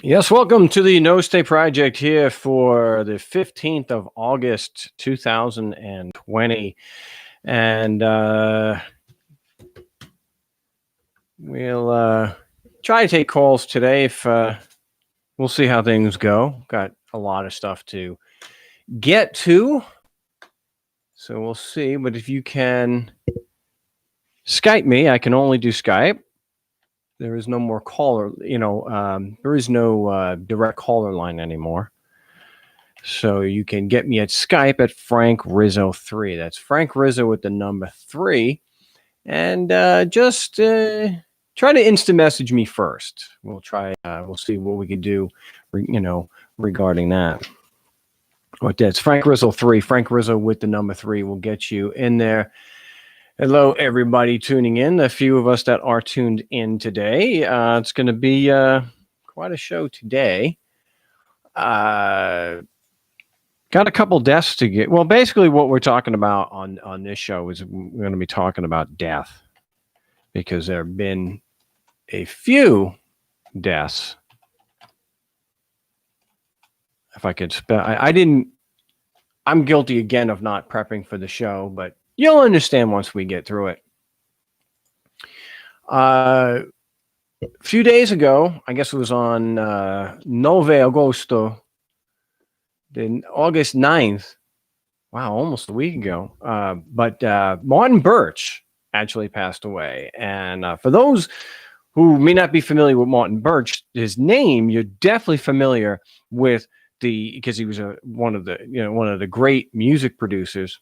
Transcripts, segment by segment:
Yes, welcome to the No Stay Project here for the 15th of August, 2020. And we'll try to take calls today if we'll see how things go. Got a lot of stuff to get to. So we'll see. But if you can Skype me, I can only do Skype. There is no more caller, there is no direct caller line anymore. So you can get me at Skype at Frank Rizzo 3. That's Frank Rizzo with the number 3. And just try to instant message me first. We'll see what we can do, regarding that. But that's Frank Rizzo 3. Frank Rizzo with the number 3 will get you in there. Hello, everybody tuning in. A few of us that are tuned in today. It's going to be quite a show today. Got a couple deaths to get. Well, basically what we're talking about on this show is we're going to be talking about death because there have been a few deaths. If I could spell, I'm guilty again of not prepping for the show, but you'll understand once we get through it. A few days ago, I guess it was on 9 Agosto, then August 9th. Wow, almost a week ago. But Martin Birch actually passed away. And for those who may not be familiar with Martin Birch, his name, you're definitely familiar with because he was one of the great music producers.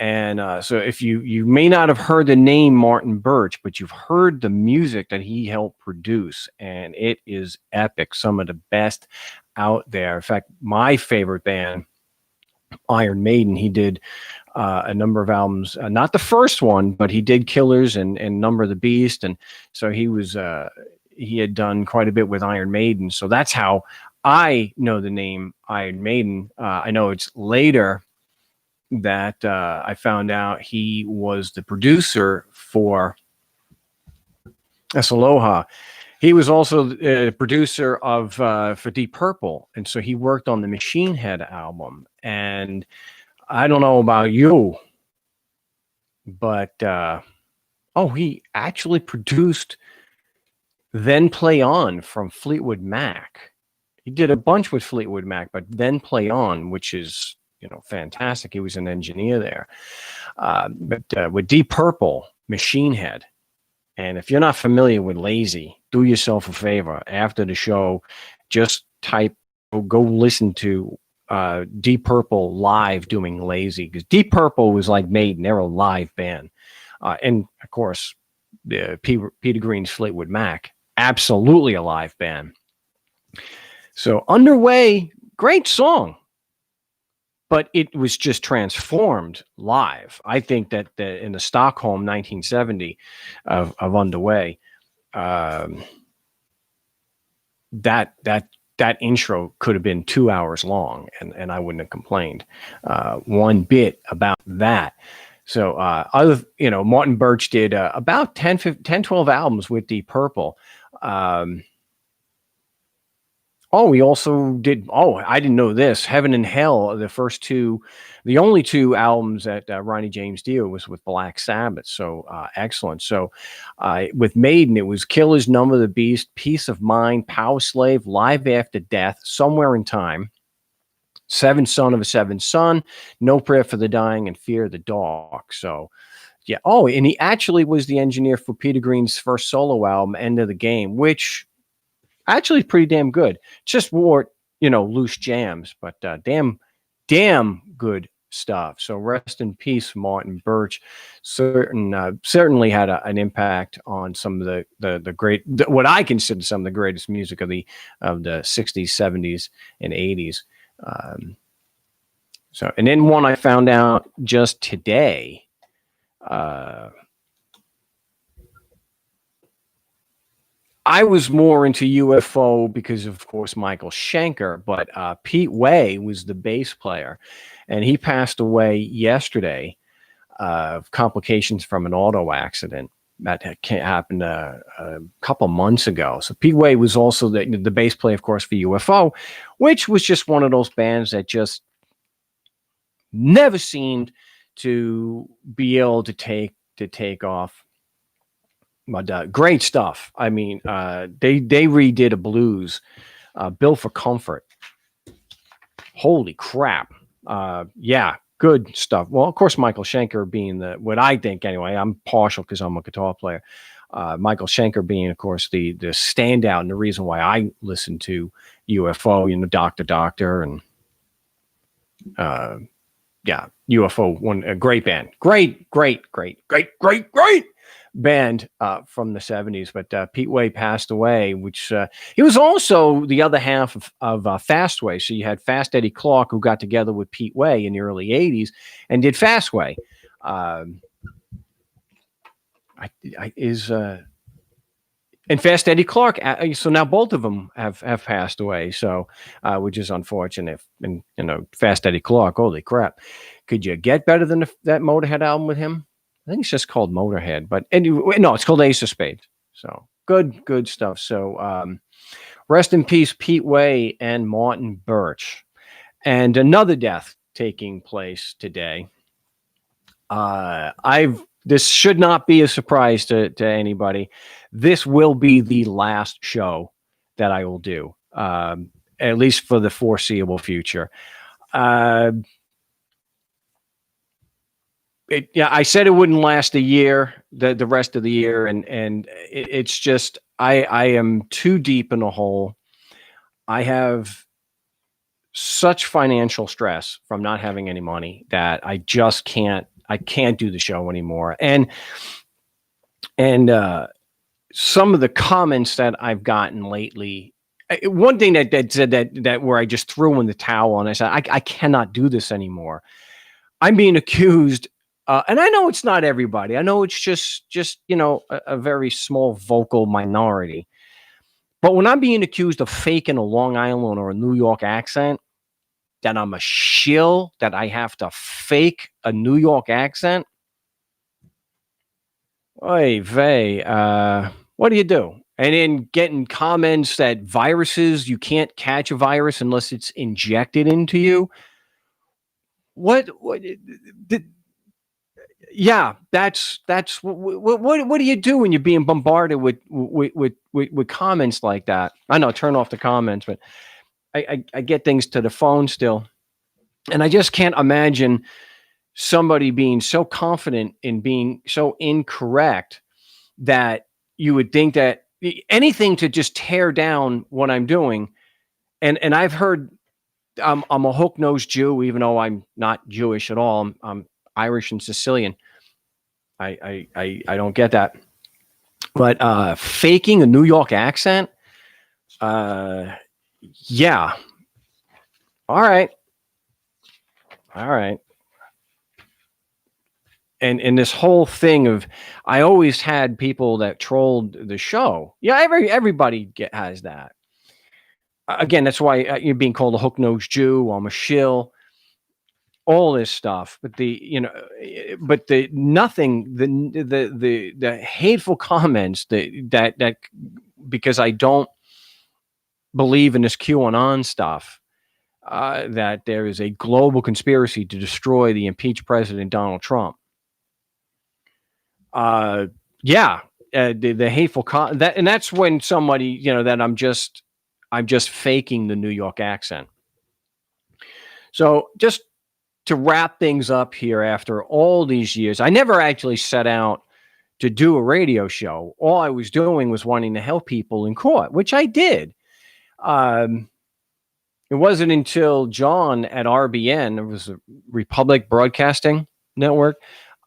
And so if you may not have heard the name Martin Birch, but you've heard the music that he helped produce, and it is epic. Some of the best out there. In fact, my favorite band, Iron Maiden, he did a number of albums, not the first one, but he did Killers and Number of the Beast. And so he had done quite a bit with Iron Maiden. So that's how I know the name Iron Maiden. I know it's later that I found out he was the producer for S. Aloha. He was also the producer of for Deep Purple, and so he worked on the Machine Head album. And I don't know about you, but he actually produced Then Play On from Fleetwood Mac. He did a bunch with Fleetwood Mac, but Then Play On, which is fantastic. He was an engineer there. But with Deep Purple, Machine Head. And if you're not familiar with Lazy, do yourself a favor. After the show, just go listen to Deep Purple live doing Lazy. Because Deep Purple was like Maiden. They're a live band. And, of course, Peter Green's Fleetwood Mac, absolutely a live band. So, Underway, great song. But it was just transformed live. I think that in the Stockholm 1970 of Underway, that intro could have been 2 hours long, and I wouldn't have complained one bit about that. So Martin Birch did about 10, 12 albums with Deep Purple. We also did, I didn't know this, Heaven and Hell, the only two albums that Ronnie James Dio was with Black Sabbath. So excellent. So with Maiden, it was Killers, Number of the Beast, Peace of Mind, Power Slave, Live After Death, Somewhere in Time, Seventh Son of a Seventh Son, No Prayer for the Dying, and Fear the Dark. So yeah. And he actually was the engineer for Peter Green's first solo album, End of the Game, which actually pretty damn good. Just wore, loose jams, but damn good stuff. So rest in peace, Martin Birch. Certainly had an impact on some of the great, what I consider some of the greatest music of the 60s, 70s, and 80s. And then one I found out just today. I was more into UFO because, of course, Michael Schenker, but Pete Way was the bass player, and he passed away yesterday of complications from an auto accident. that happened a couple months ago. So Pete Way was also the bass player, of course, for UFO, which was just one of those bands that just never seemed to be able to take off. But great stuff. I mean, they redid a blues, "Built for Comfort." Holy crap! Yeah, good stuff. Well, of course, Michael Schenker being what I think anyway. I'm partial because I'm a guitar player. Michael Schenker being, of course, the standout and the reason why I listen to UFO. Doctor, and yeah, UFO, a great band, great band from the 70s. But Pete Way passed away, which he was also the other half of Fastway. So you had Fast Eddie Clark, who got together with Pete Way in the early 80s and did Fastway. And Fast Eddie Clark. So now both of them have passed away. So, which is unfortunate. And Fast Eddie Clark. Holy crap! Could you get better than that Motorhead album with him? I think it's just called Motorhead. But anyway, no, it's called Ace of Spades. So good stuff. So rest in peace, Pete Way and Martin Birch. And another death taking place today. This should not be a surprise to anybody. This will be the last show that I will do, at least for the foreseeable future. I said it wouldn't last a year, the rest of the year, and it's just I am too deep in a hole. I have such financial stress from not having any money that I just can't. I can't do the show anymore. And some of the comments that I've gotten lately, one thing that said that where I just threw in the towel and I said, I cannot do this anymore. I'm being accused. And I know it's not everybody. I know it's just a very small vocal minority. But when I'm being accused of faking a Long Island or a New York accent, that I'm a shill, that I have to fake a New York accent. Oy vey, what do you do? And then getting comments that you can't catch a virus unless it's injected into you. What yeah, that's what do you do when you're being bombarded with comments like that? I know, turn off the comments, but I get things to the phone still. And I just can't imagine somebody being so confident in being so incorrect that you would think that anything to just tear down what I'm doing. And I've heard I'm a hook-nosed Jew, even though I'm not Jewish at all. I'm Irish and Sicilian. I don't get that. But faking a New York accent, yeah. All right. And this whole thing of, I always had people that trolled the show. Yeah, everybody has that. Again, that's why you're being called a hook-nosed Jew. I'm a shill. All this stuff, but the hateful comments that because I don't believe in this QAnon stuff, that there is a global conspiracy to destroy the impeached president Donald Trump. The hateful and that's when somebody that I'm just faking the New York accent. So just to wrap things up here, after all these years, I never actually set out to do a radio show. All I was doing was wanting to help people in court, which I did. It wasn't until John at RBN, it was a Republic Broadcasting Network.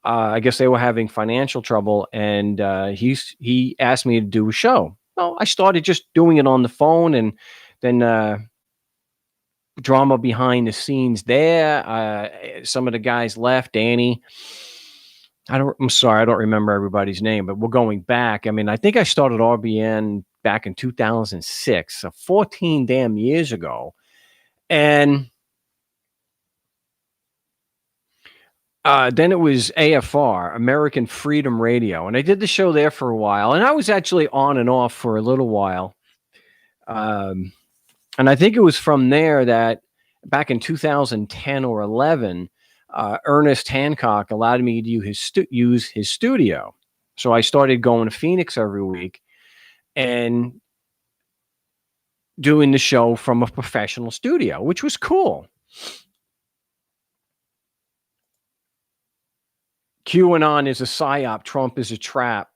I guess they were having financial trouble, and he asked me to do a show. Well, I started just doing it on the phone, and then drama behind the scenes there. Some of the guys left. Danny, I'm sorry, I don't remember everybody's name, but we're going back. I mean, I think I started RBN back in 2006, so 14 damn years ago. And Then it was AFR, American Freedom Radio, and I did the show there for a while. And I was actually on and off for a little while. And I think it was from there that back in 2010 or 11, Ernest Hancock allowed me to use his studio. So I started going to Phoenix every week and doing the show from a professional studio, which was cool. QAnon is a psyop. Trump is a trap.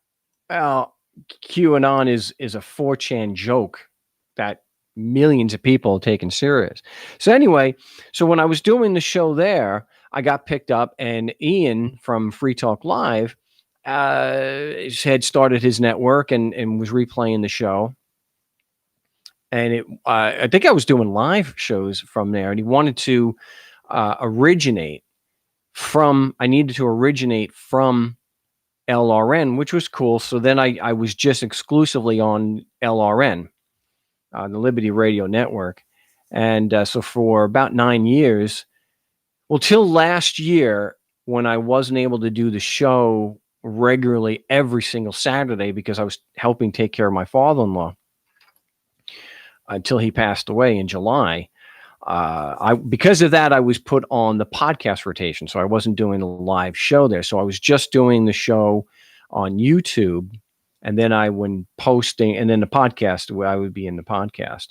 Well, QAnon is a 4chan joke that millions of people are taking serious. So anyway, so when I was doing the show there, I got picked up, and Ian from Free Talk Live had started his network and was replaying the show. And I think I was doing live shows from there, and he wanted to originate from LRN, which was cool. So then I was just exclusively on LRN, the Liberty Radio Network. And so for about 9 years, well, till last year, when I wasn't able to do the show regularly every single Saturday because I was helping take care of my father-in-law until he passed away in July. Because of that, I was put on the podcast rotation. So I wasn't doing a live show there. So I was just doing the show on YouTube. And then when posting, and then the podcast, where I would be in the podcast.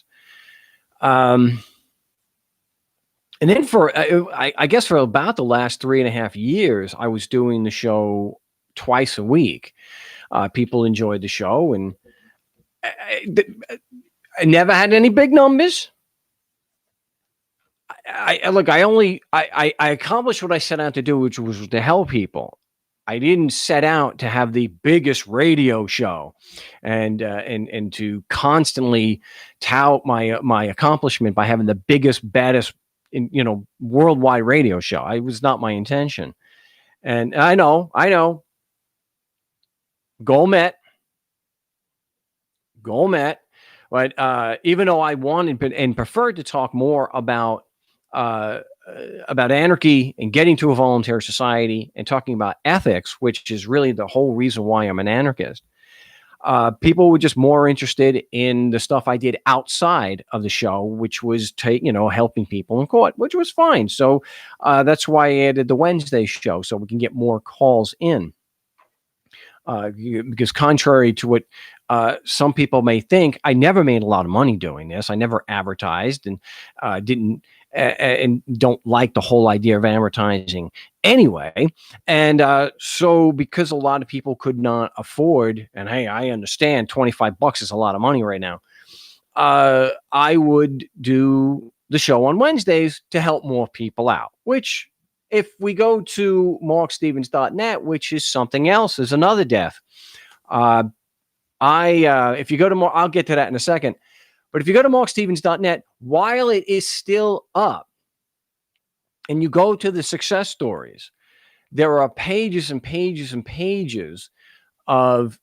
And then I guess for about the last 3.5 years, I was doing the show twice a week. People enjoyed the show, and I never had any big numbers. I accomplished what I set out to do, which was to help people. I didn't set out to have the biggest radio show and to constantly tout my accomplishment by having the biggest, baddest, worldwide radio show. It was not my intention. And I know, goal met. But even though I wanted and preferred to talk more about anarchy and getting to a voluntary society and talking about ethics, which is really the whole reason why I'm an anarchist, people were just more interested in the stuff I did outside of the show, which was helping people in court, which was fine. So that's why I added the Wednesday show, so we can get more calls in. Because contrary to what some people may think, I never made a lot of money doing this. I never advertised and didn't and don't like the whole idea of advertising anyway. And so because a lot of people could not afford, and hey, I understand $25 is a lot of money right now, I would do the show on Wednesdays to help more people out, which if we go to markstevens.net, which is something else, is another death. If you go to I'll get to that in a second. But if you go to markstevens.net, while it is still up, and you go to the success stories, there are pages and pages and pages of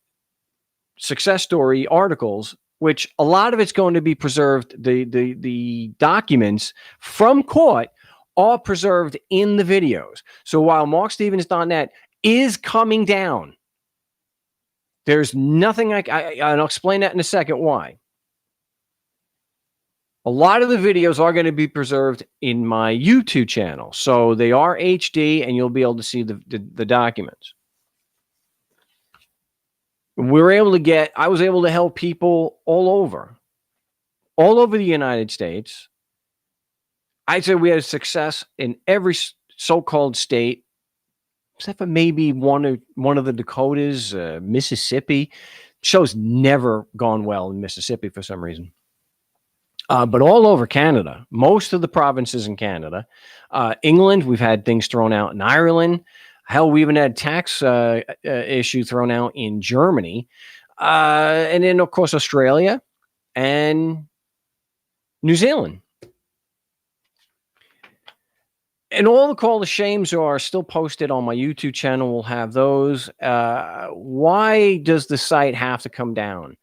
success story articles, which a lot of it's going to be preserved. The documents from court are preserved in the videos. So while markstevens.net is coming down, there's nothing and I'll explain that in a second why. A lot of the videos are going to be preserved in my YouTube channel. So they are HD, and you'll be able to see the documents. I was able to help people all over the United States. I'd say we had success in every so-called state, except for maybe one of the Dakotas, Mississippi. Show's never gone well in Mississippi for some reason. But all over Canada, most of the provinces in Canada, England, we've had things thrown out in Ireland. Hell, we even had tax issue thrown out in Germany. And then, of course, Australia and New Zealand. And all the call to shames are still posted on my YouTube channel. We'll have those. Why does the site have to come down?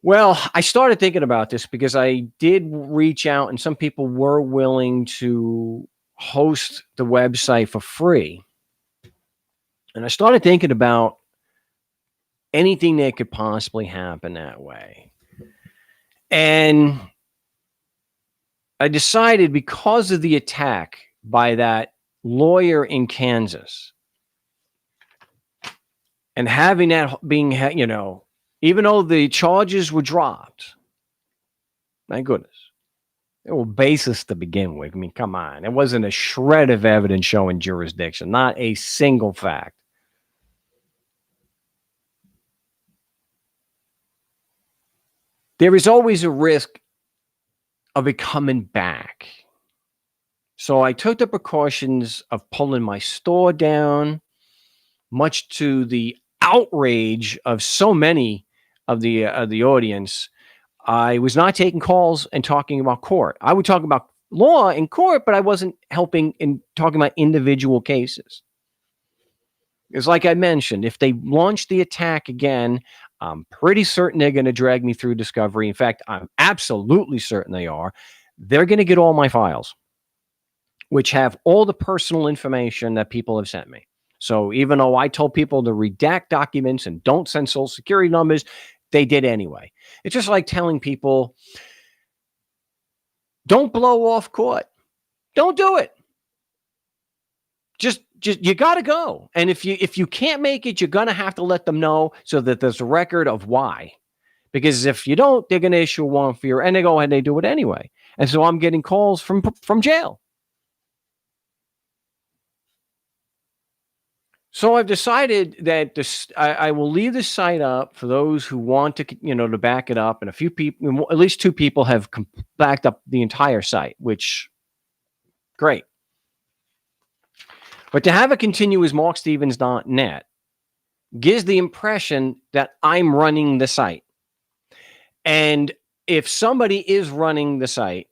Well, I started thinking about this because I did reach out, and some people were willing to host the website for free. And I started thinking about anything that could possibly happen that way. And I decided, because of the attack by that lawyer in Kansas, and having that being, even though the charges were dropped, thank goodness, they were baseless to begin with. I mean, come on. It wasn't a shred of evidence showing jurisdiction, not a single fact. There is always a risk of it coming back. So I took the precautions of pulling my store down, much to the outrage of so many of the audience. I was not taking calls and talking about court. I would talk about law in court, but I wasn't helping in talking about individual cases. It's like I mentioned, if they launch the attack again, I'm pretty certain they're going to drag me through discovery. In fact, I'm absolutely certain they are. They're going to get all my files, which have all the personal information that people have sent me. So even though I told people to redact documents and don't send social security numbers, they did anyway. It's just like telling people, don't blow off court. Don't do it. Just you got to go. And if you can't make it, you're going to have to let them know so that there's a record of why. Because if you don't, they're going to issue a warrant for you, and they go ahead and they do it anyway. And so I'm getting calls from jail. So I've decided that I will leave the site up for those who want to, to back it up. And a few people, at least 2 people, have backed up the entire site, which great. But to have it continue as markstevens.net gives the impression that I'm running the site. And if somebody is running the site,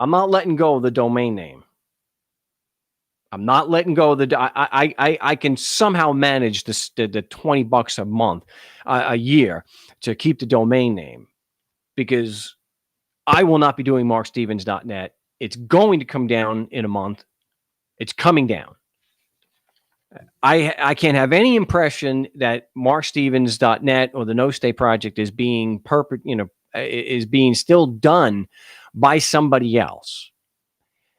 I'm not letting go of the domain name. I'm not letting go of I can somehow manage the $20 a month, a year, to keep the domain name, because I will not be doing markstevens.net. It's going to come down in a month. It's coming down. I can't have any impression that markstevens.net or the No Stay Project is being is being still done by somebody else.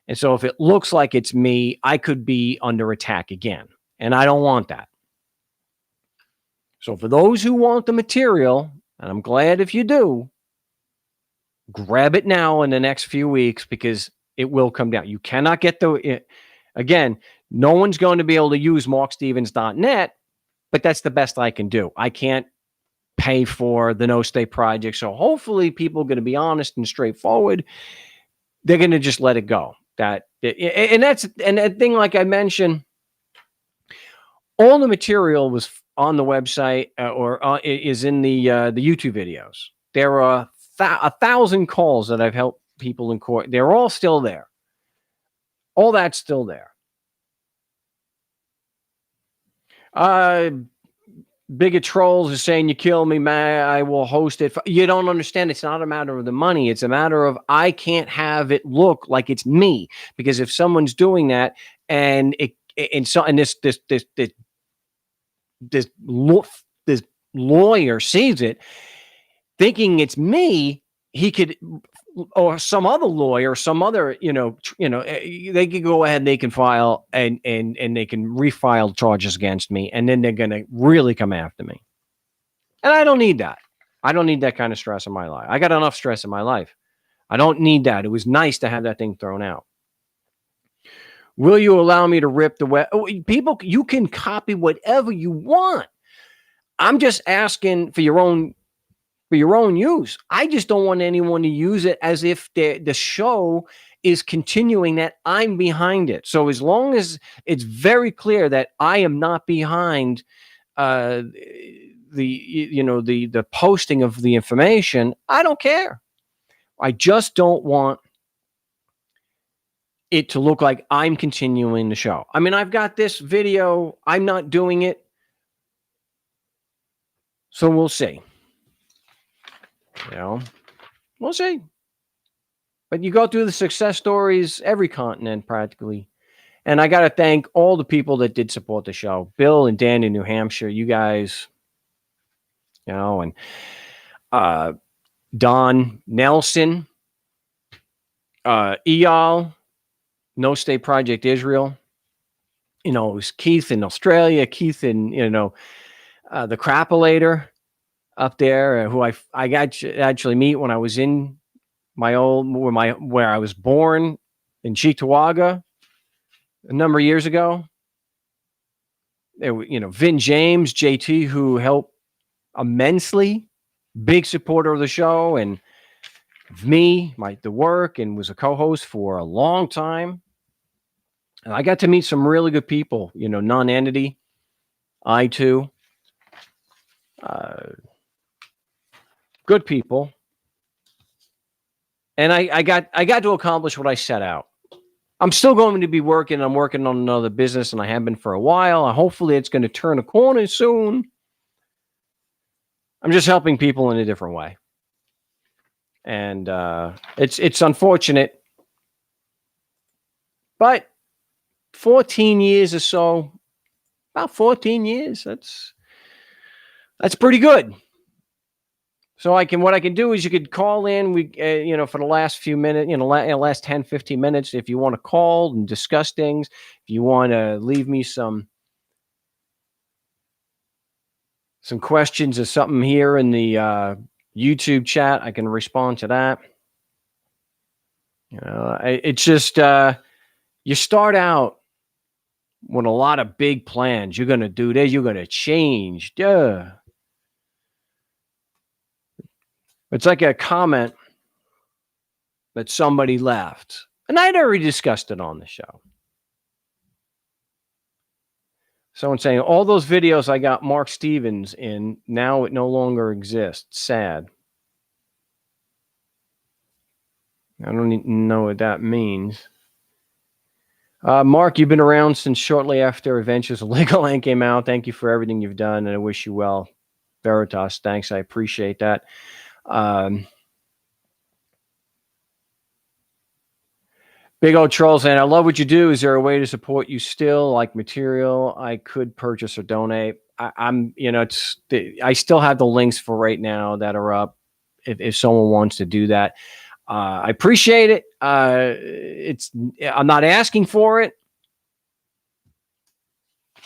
And so if it looks like it's me, I could be under attack again. And I don't want that. So for those who want the material, and I'm glad if you do, grab it now in the next few weeks, because it will come down. You cannot get again, no one's going to be able to use markstevens.net, but that's the best I can do. I can't pay for the No Stay Project. So hopefully people are going to be honest and straightforward. They're going to just let it go. And that thing, like I mentioned, all the material was on the website or is in the YouTube videos. There are 1,000 calls that I've helped people in court. They're all still there. All that's still there. Bigot trolls are saying, you kill me, man, I will host it. You don't understand. It's not a matter of the money. It's a matter of, I can't have it look like it's me, because if someone's doing that and this lawyer sees it thinking it's me, he could, or some other lawyer, some other, they can go ahead and they can file and they can refile charges against me, and then they're going to really come after me. And I don't need that. I don't need that kind of stress in my life. I got enough stress in my life. I don't need that. It was nice to have that thing thrown out. Will you allow me to rip the web? People, you can copy whatever you want. I'm just asking for your own use. I just don't want anyone to use it as if the show is continuing, that I'm behind it. So as long as it's very clear that I am not behind the posting of the information, I don't care. I just don't want it to look like I'm continuing the show. I mean, I've got this video. I'm not doing it. So we'll see. We'll see. But you go through the success stories, every continent practically And I got to thank all the people that did support the show. Bill and Dan in New Hampshire, you guys, and Don Nelson, Eyal, No State Project Israel. It was Keith in Australia, Keith in, the Crapulator up there, who I got to actually meet when I was in where I was born in Cheektowaga a number of years ago. Vin James, JT, who helped immensely, big supporter of the show, and me, the work, and was a co-host for a long time. And I got to meet some really good people, Non-Entity, I2, good people. And I got to accomplish what I set out. I'm still going to be working. I'm working on another business, and I have been for a while. Hopefully it's going to turn a corner soon. I'm just helping people in a different way. And it's unfortunate. But 14 years or so, about 14 years, that's pretty good. So what I can do is you could call in, for the last few minutes, last 10, 15 minutes, if you want to call and discuss things, if you want to leave me some questions or something here in the YouTube chat, I can respond to that. It's just, you start out with a lot of big plans. You're going to do this, you're going to change. Duh. It's like a comment that somebody left. And I'd already discussed it on the show. Someone saying, all those videos I got Mark Stevens in, now it no longer exists. Sad. I don't even know what that means. Mark, you've been around since shortly after Adventures of Legoland came out. Thank you for everything you've done, and I wish you well. Veritas, thanks. I appreciate that. Big old trolls, and I love what you do. Is there a way to support you still, like material I could purchase or donate? I still have the links for right now that are up. If someone wants to do that, I appreciate it. I'm not asking for it.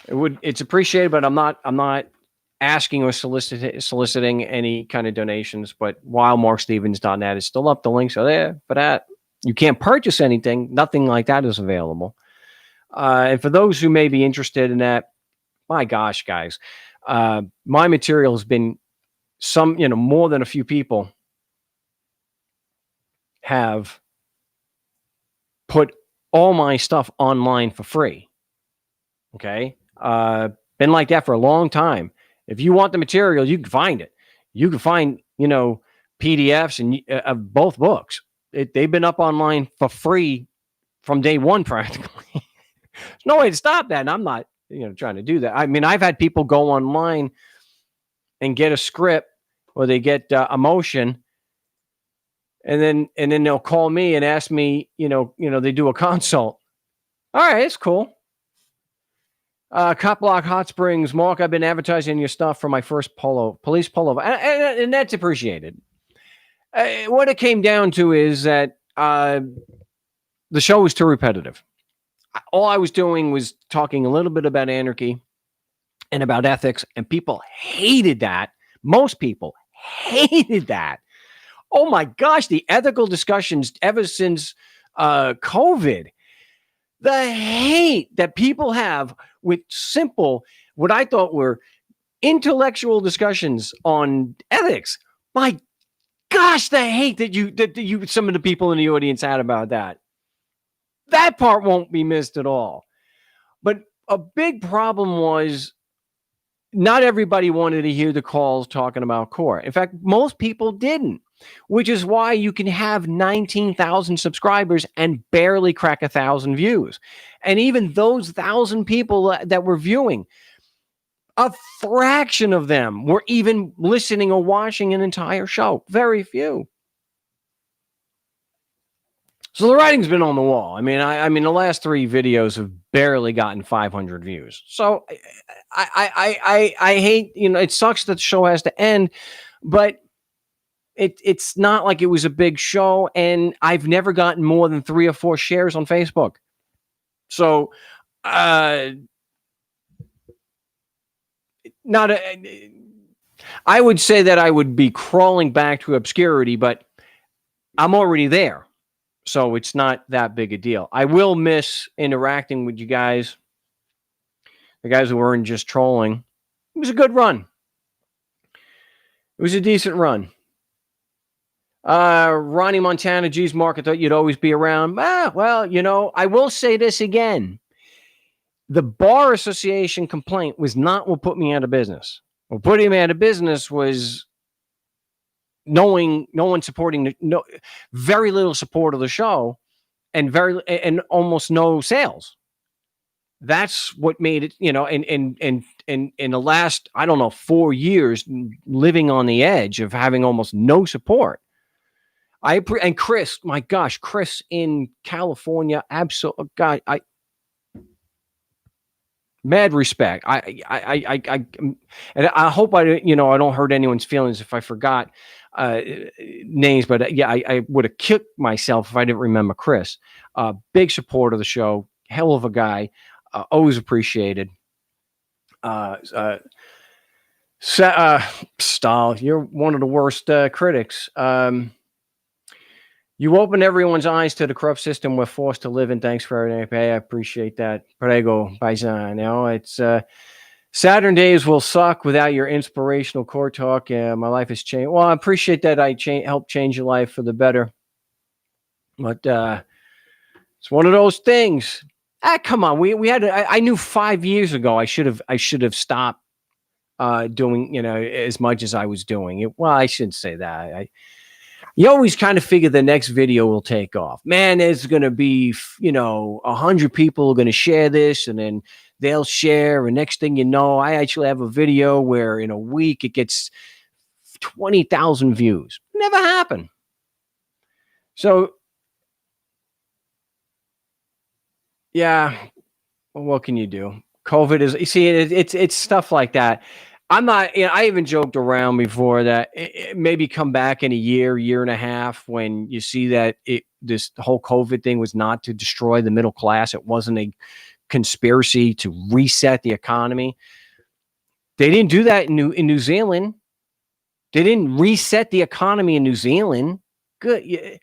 It's appreciated, but I'm not asking or soliciting any kind of donations. But wildmarkstevens.net is still up. The links are there for that. You can't purchase anything. Nothing like that is available. And for those who may be interested in that, my gosh, guys, my material has been more than a few people have put all my stuff online for free. Okay. Been like that for a long time. If you want the material, you can find it. You can find, PDFs and of both books. They've been up online for free from day one, practically. There's no way to stop that. And I'm not, trying to do that. I mean, I've had people go online and get a script, or they get a motion, and then they'll call me and ask me, they do a consult. All right, it's cool. Cop Block Hot Springs, Mark, I've been advertising your stuff for my first police polo, and that's appreciated. What it came down to is that the show was too repetitive. All I was doing was talking a little bit about anarchy and about ethics, and people hated that. Most people hated that. Oh my gosh, the ethical discussions ever since COVID, the hate that people have with simple, what I thought were intellectual discussions on ethics. My gosh, the hate that you some of the people in the audience had about that. That part won't be missed at all. But a big problem was not everybody wanted to hear the calls talking about core. In fact, most people didn't, which is why you can have 19,000 subscribers and barely crack 1,000 views. And even those 1,000 people that were viewing, a fraction of them were even listening or watching an entire show. Very few. So the writing's been on the wall. I mean, the last 3 videos have barely gotten 500 views. So I hate, it sucks that the show has to end, but it's not like it was a big show, and I've never gotten more than 3 or 4 shares on Facebook. So, not a, I would say that I would be crawling back to obscurity, but I'm already there. So it's not that big a deal. I will miss interacting with you guys, the guys who weren't just trolling. It was a good run. It was a decent run. Ronnie Montana, G's Mark, I thought you'd always be around. Well, I will say this again. The Bar Association complaint was not what put me out of business. What put me out of business was no one supporting very little support of the show, and almost no sales. That's what made it, and in the last, I don't know, 4 years, living on the edge of having almost no support. And Chris, my gosh, Chris in California, absolutely, God, mad respect. And I hope I don't hurt anyone's feelings if I forgot names, but I would have kicked myself if I didn't remember Chris. Big supporter of the show, hell of a guy, always appreciated. Stahl, you're one of the worst critics. You open everyone's eyes to the corrupt system we're forced to live in. Thanks for everything. I appreciate that. Prego, Paisan. It's Saturn days will suck without your inspirational court talk. My life has changed. Well, I appreciate that I helped change your life for the better. But it's one of those things. Come on. We had. I knew 5 years ago I should have stopped doing as much as I was doing. Well, I shouldn't say that. You always kind of figure the next video will take off. Man, there's going to be, 100 people are going to share this, and then they'll share. And next thing you know, I actually have a video where in a week it gets 20,000 views. Never happened. So, yeah, well, what can you do? COVID is, you see, it's stuff like that. I'm not, I even joked around before that it maybe come back in a year and a half when you see that this whole COVID thing was not to destroy the middle class. It wasn't a conspiracy to reset the economy. They didn't do that in New Zealand. They didn't reset the economy in New Zealand. Good.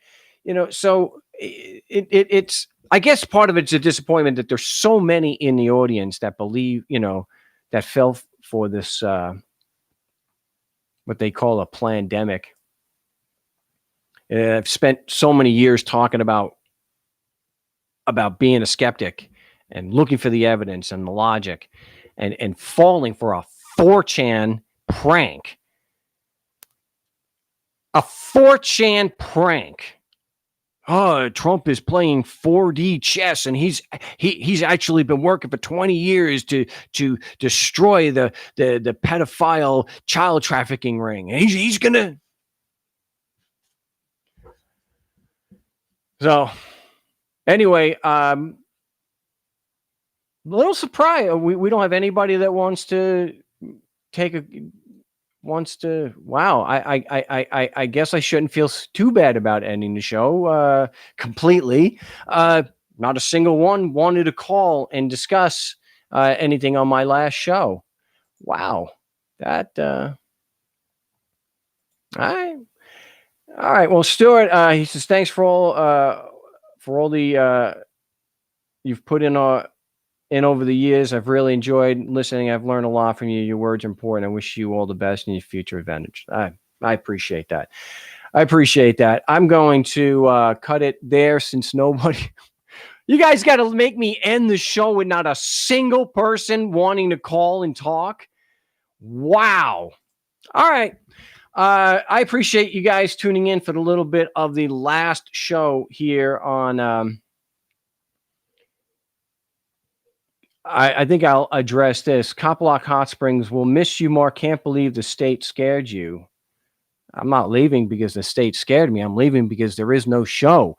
So it's, I guess part of it's a disappointment that there's so many in the audience that believe, that fell for this, what they call a pandemic. I've spent so many years talking about being a skeptic and looking for the evidence and the logic, and falling for a 4chan prank. A 4chan prank. Oh, Trump is playing 4D chess, and he's actually been working for 20 years to destroy the pedophile child trafficking ring. And he's gonna. So, anyway, a little surprise. We don't have anybody that wants to wow. I guess I shouldn't feel too bad about ending the show completely. Not a single one wanted to call and discuss anything on my last show. Wow. That all right. Well, Stuart, he says thanks for all the you've put in over the years. I've really enjoyed listening. I've learned a lot from you. Your words are important. I wish you all the best in your future advantage. I appreciate that. I'm going to cut it there since nobody. You guys got to make me end the show with not a single person wanting to call and talk. Wow. All right. I appreciate you guys tuning in for the little bit of the last show here on. I think I'll address this. Coplock Hot Springs will miss you, Mark. Can't believe the state scared you. I'm not leaving because the state scared me. I'm leaving because there is no show.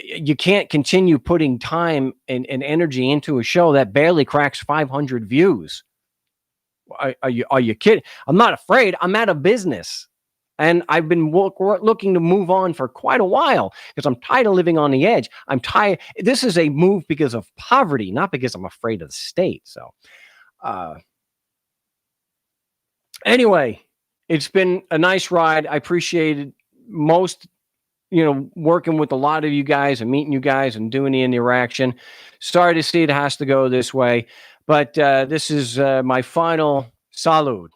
you can't continue putting time and energy into a show that barely cracks 500 views. Are you kidding? I'm not afraid. I'm out of business. And I've been looking to move on for quite a while because I'm tired of living on the edge. I'm tired. This is a move because of poverty, not because I'm afraid of the state. So, anyway, it's been a nice ride. I appreciated most, working with a lot of you guys and meeting you guys and doing the interaction. Sorry to see it has to go this way, but this is my final salute.